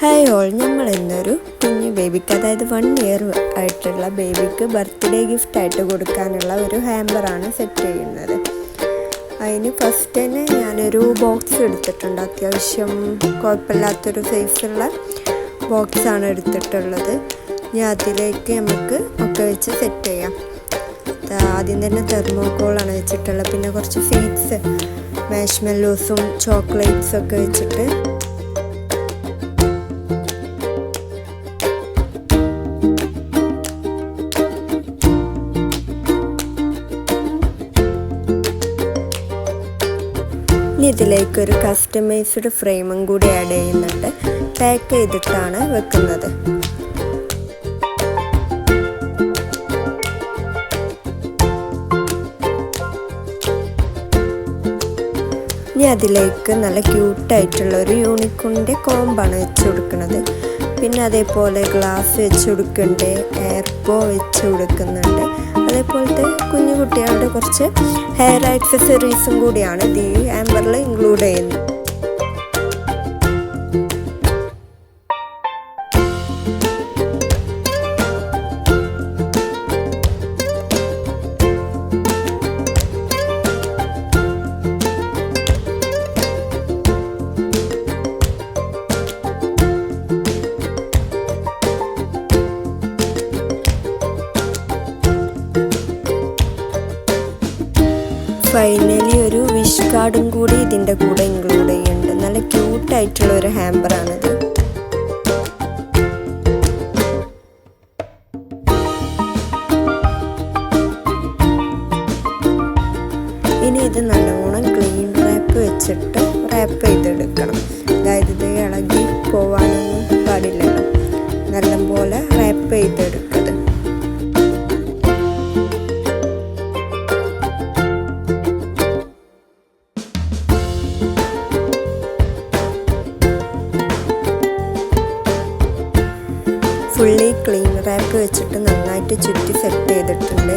Hi all, നമ്മൾ ഇന്നൊരു കുഞ്ഞു ബേബിക്ക്, അതായത് 1 ഇയർ ആയിട്ടുള്ള ബേബിക്ക് ബർത്ത്ഡേ ഗിഫ്റ്റായിട്ട് കൊടുക്കാനുള്ള ഒരു ഹാമ്പറാണ് സെറ്റ് ചെയ്യുന്നത്. അതിന് ഫസ്റ്റ് തന്നെ ഞാനൊരു ബോക്സ് എടുത്തിട്ടുണ്ട്. അത്യാവശ്യം കുഴപ്പമില്ലാത്തൊരു സൈസുള്ള ബോക്സാണ് എടുത്തിട്ടുള്ളത്. ഇനി അതിലേക്ക് നമുക്ക് ഒക്കെ വെച്ച് സെറ്റ് ചെയ്യാം. ആദ്യം തന്നെ തെർമോക്കോളാണ് വെച്ചിട്ടുള്ളത്. പിന്നെ കുറച്ച് സ്വീറ്റ്സ്, മാഷ്മെല്ലോസും ചോക്ലേറ്റ്സും ഒക്കെ വെച്ചിട്ട് ഇതിലേക്കൊരു കസ്റ്റമൈസ്ഡ് ഫ്രെയിമും കൂടി ആഡ് ചെയ്യുന്നുണ്ട്. പാക്ക് ചെയ്തിട്ടാണ് വെക്കുന്നത്. ഇനി അതിലേക്ക് നല്ല ക്യൂട്ടായിട്ടുള്ള ഒരു യൂണിക്കോണിൻ്റെ കോമ്പാണ് വെച്ച് കൊടുക്കുന്നത്. പിന്നെ അതേപോലെ ഗ്ലാസ് വെച്ച് കൊടുക്കുന്നുണ്ട്, എയർപോ വെച്ച് കൊടുക്കുന്നുണ്ട്. അതേപോലത്തെ കുഞ്ഞു കുട്ടികളുടെ കുറച്ച് ഹെയർ ആക്സസറീസും കൂടിയാണ് ഇത് ഈ ഹാമ്പറിൽ ഇൻക്ലൂഡ് ചെയ്യുന്നത്. ഫൈനലി ഒരു വിഷ് കാർഡും കൂടി ഇതിൻ്റെ കൂടെ ഇൻക്ലൂഡ് ചെയ്യുന്നുണ്ട്. നല്ല ക്യൂട്ടായിട്ടുള്ള ഒരു ഹാമ്പറാണിത്. ഇനി ഇത് നല്ലോണം ക്ലീൻ റാപ്പ് വെച്ചിട്ട് റാപ്പ് ചെയ്തെടുക്കണം. അതായത് ഇത് ഇളകി പോവാനൊന്നും പാടില്ലല്ലോ. നല്ലപോലെ റാപ്പ് ചെയ്തെടുക്കുന്നത്. ഫുള്ളി ക്ലീൻ റാപ്പ് വെച്ചിട്ട് നന്നായിട്ട് ചുറ്റി സെറ്റ് ചെയ്തിട്ടുണ്ട്.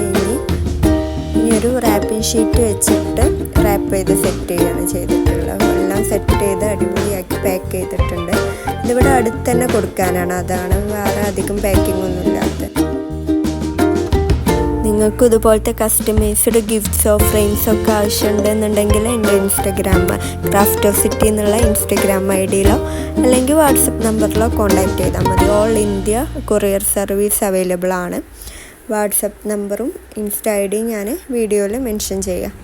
ഇനി ഒരു റാപ്പിംഗ് ഷീറ്റ് വെച്ചിട്ട് റാപ്പ് ചെയ്ത് സെറ്റ് ചെയ്യുകയാണ് ചെയ്തിട്ടുള്ളത്. എല്ലാം സെറ്റ് ചെയ്ത് അടിപൊളിയാക്കി പാക്ക് ചെയ്തിട്ടുണ്ട്. ഇതിവിടെ അടുത്ത് തന്നെ കൊടുക്കാനാണ്, അതാണ് വേറെ അധികം പാക്കിംഗ് ഒന്നും ഇല്ലാത്തത്. നിങ്ങൾക്കും ഇതുപോലത്തെ കസ്റ്റമൈസ്ഡ് ഗിഫ്റ്റ്സോ ഫ്രെയിംസോ ഒക്കെ ആവശ്യമുണ്ടെന്നുണ്ടെങ്കിൽ എൻ്റെ ഇൻസ്റ്റഗ്രാം ക്രാഫ്റ്റ് ഓഫ് സിറ്റി എന്നുള്ള ഇൻസ്റ്റഗ്രാം ID-യിലോ അല്ലെങ്കിൽ വാട്സപ്പ് നമ്പറിലോ കോൺടാക്റ്റ് ചെയ്താൽ മതി. All India courier service available ആണ്. വാട്സപ്പ് നമ്പറും ഇൻസ്റ്റ ID ഞാൻ വീഡിയോയിൽ മെൻഷൻ ചെയ്യാം.